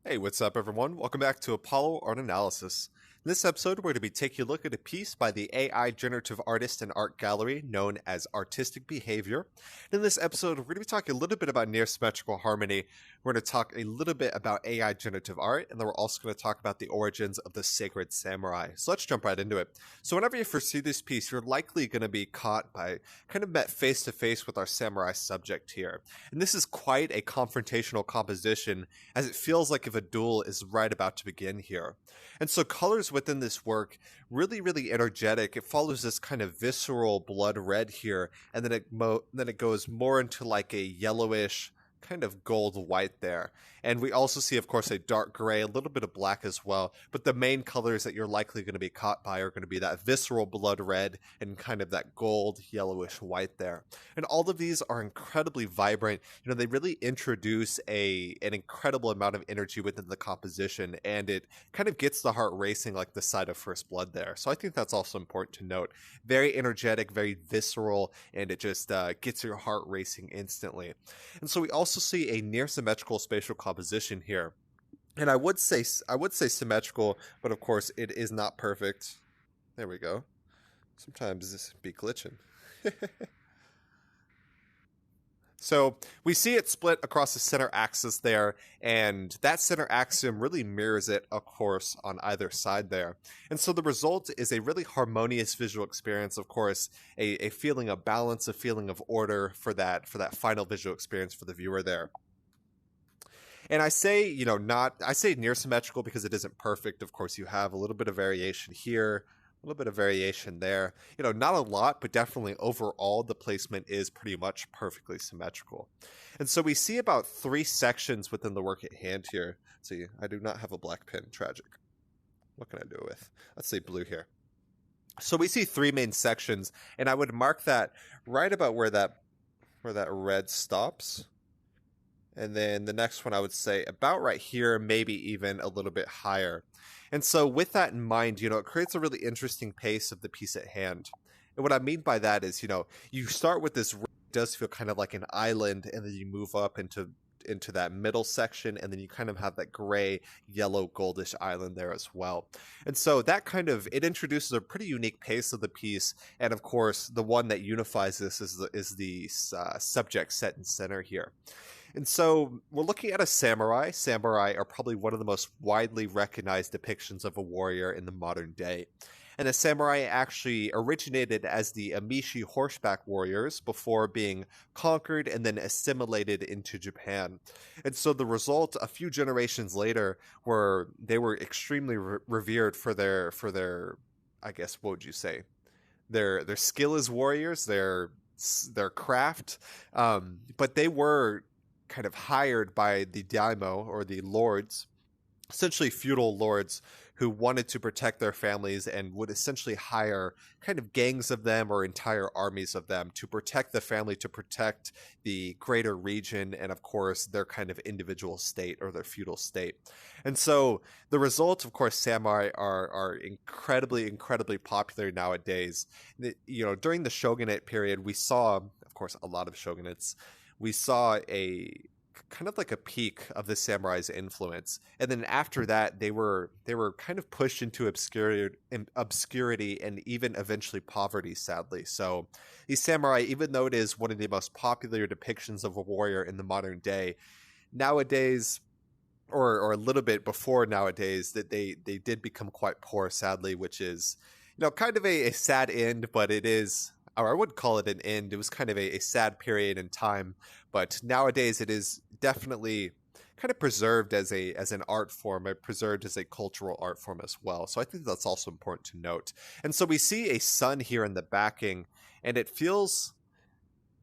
Hey, what's up, everyone? Welcome back to Apollo Art Analysis. In this episode, we're going to be taking a look at a piece by the AI Generative artist and art gallery known as Artistic Behavior. In this episode, we're going to be talking a little bit about near-symmetrical harmony. We're going to talk a little bit about AI Generative art, and then we're also going to talk about the origins of the sacred samurai. So let's jump right into it. So whenever you first see this piece, you're likely going to be caught by kind of met face to face with our samurai subject here. And this is quite a confrontational composition, as it feels like if a duel is right about to begin here. And so colors within this work really energetic. It follows this kind of visceral blood red here, and then it goes more into like a yellowish kind of gold white there. And we also see, of course, a dark gray, a little bit of black as well. But the main colors that you're likely going to be caught by are going to be that visceral blood red and kind of that gold yellowish white there. And all of these are incredibly vibrant. You know, they really introduce an incredible amount of energy within the composition, and it kind of gets the heart racing like the side of First Blood there. So I think that's also important to note. Very energetic, very visceral, and it just gets your heart racing instantly. And so we also see a near symmetrical spatial composition here. And I would say symmetrical, but of course it is not perfect. There we go. Sometimes this be glitching. So we see it split across the center axis there, and that center axiom really mirrors it, of course, on either side there. And so the result is a really harmonious visual experience, of course, a feeling of balance, a feeling of order for that final visual experience for the viewer there. And I say, I say near symmetrical because it isn't perfect. Of course, you have a little bit of variation here, a little bit of variation there. Not a lot, but definitely overall, the placement is pretty much perfectly symmetrical. And so we see about 3 sections within the work at hand here. See, I do not have a black pen. Tragic. What can I do it with? Let's say blue here. So we see 3 main sections, and I would mark that right about where that red stops. And then the next one I would say about right here, maybe even a little bit higher. And so with that in mind, it creates a really interesting pace of the piece at hand. And what I mean by that is, you start with this, it does feel kind of like an island, and then you move up into that middle section, and then you kind of have that gray, yellow, goldish island there as well. And so that it introduces a pretty unique pace of the piece, and of course, the one that unifies this is the subject set in center here. And so we're looking at a samurai. Samurai are probably one of the most widely recognized depictions of a warrior in the modern day. And the samurai actually originated as the Amishi horseback warriors before being conquered and then assimilated into Japan. And so the result, a few generations later, they were extremely revered for their, I guess, what would you say, their skill as warriors, their craft, but they were kind of hired by the daimyo, or the lords, essentially feudal lords, who wanted to protect their families and would essentially hire kind of gangs of them or entire armies of them to protect the family, to protect the greater region, and of course their kind of individual state or their feudal state. And so the result, of course, samurai are incredibly popular nowadays. During the shogunate period, we saw, of course, a lot of shogunates. We saw a kind of like a peak of the samurai's influence, and then after that they were kind of pushed into obscurity and even eventually poverty, sadly. So these samurai, even though it is one of the most popular depictions of a warrior in the modern day, nowadays, or a little bit before nowadays, that they did become quite poor, sadly, which is kind of a sad end, but it is, or I wouldn't call it an end. It was kind of a sad period in time, but nowadays it is definitely kind of preserved as an art form, preserved as a cultural art form as well. So I think that's also important to note. And so we see a sun here in the backing, and it feels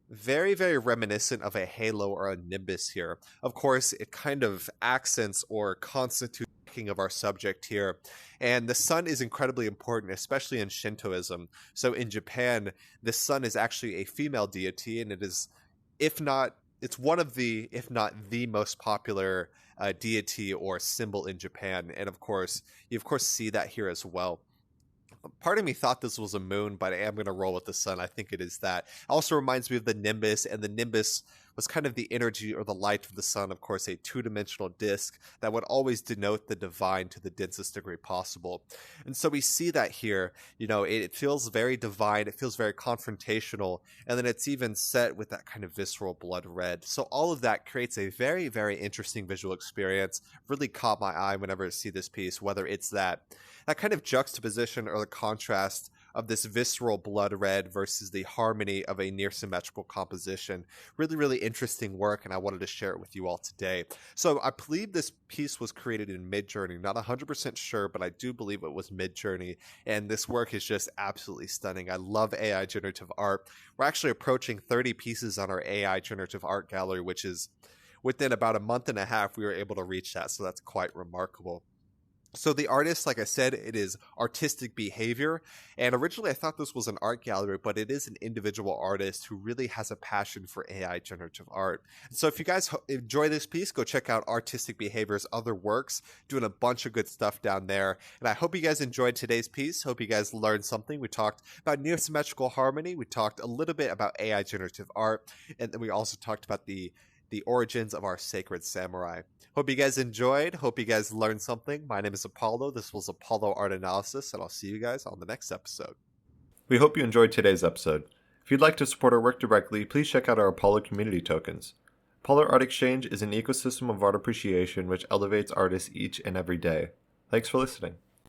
very reminiscent of a halo or a nimbus here. Of course, it kind of accents or constitutes of our subject here. And the sun is incredibly important, especially in Shintoism. So in Japan, the sun is actually a female deity, and it is, it's one of the, if not the most popular deity or symbol in Japan. And of course, you see that here as well. Part of me thought this was a moon, but I am going to roll with the sun. I think it is that. It also reminds me of the nimbus, and the nimbus was kind of the energy or the light of the sun, of course, a two-dimensional disk that would always denote the divine to the densest degree possible. And so we see that here, it feels very divine, it feels very confrontational, and then it's even set with that kind of visceral blood red. So all of that creates a very, very interesting visual experience. Really caught my eye whenever I see this piece, whether it's that kind of juxtaposition or the contrast of this visceral blood red versus the harmony of a near symmetrical composition. Really, really interesting work, and I wanted to share it with you all today. So I believe this piece was created in Midjourney. Not 100% sure, but I do believe it was Midjourney, and this work is just absolutely stunning. I love AI generative art. We're actually approaching 30 pieces on our AI generative art gallery, which is within about a month and a half we were able to reach that, so that's quite remarkable. So the artist, like I said, it is artistic behavior. And originally I thought this was an art gallery, but it is an individual artist who really has a passion for AI generative art. So if you guys enjoy this piece, go check out Artistic Behavior's other works, doing a bunch of good stuff down there. And I hope you guys enjoyed today's piece. Hope you guys learned something. We talked about near symmetrical harmony. We talked a little bit about AI generative art. And then we also talked about the origins of our sacred samurai. Hope you guys enjoyed. Hope you guys learned something. My name is Apollo. This was Apollo Art Analysis, and I'll see you guys on the next episode. We hope you enjoyed today's episode. If you'd like to support our work directly, please check out our Apollo community tokens. Apollo Art Exchange is an ecosystem of art appreciation which elevates artists each and every day. Thanks for listening.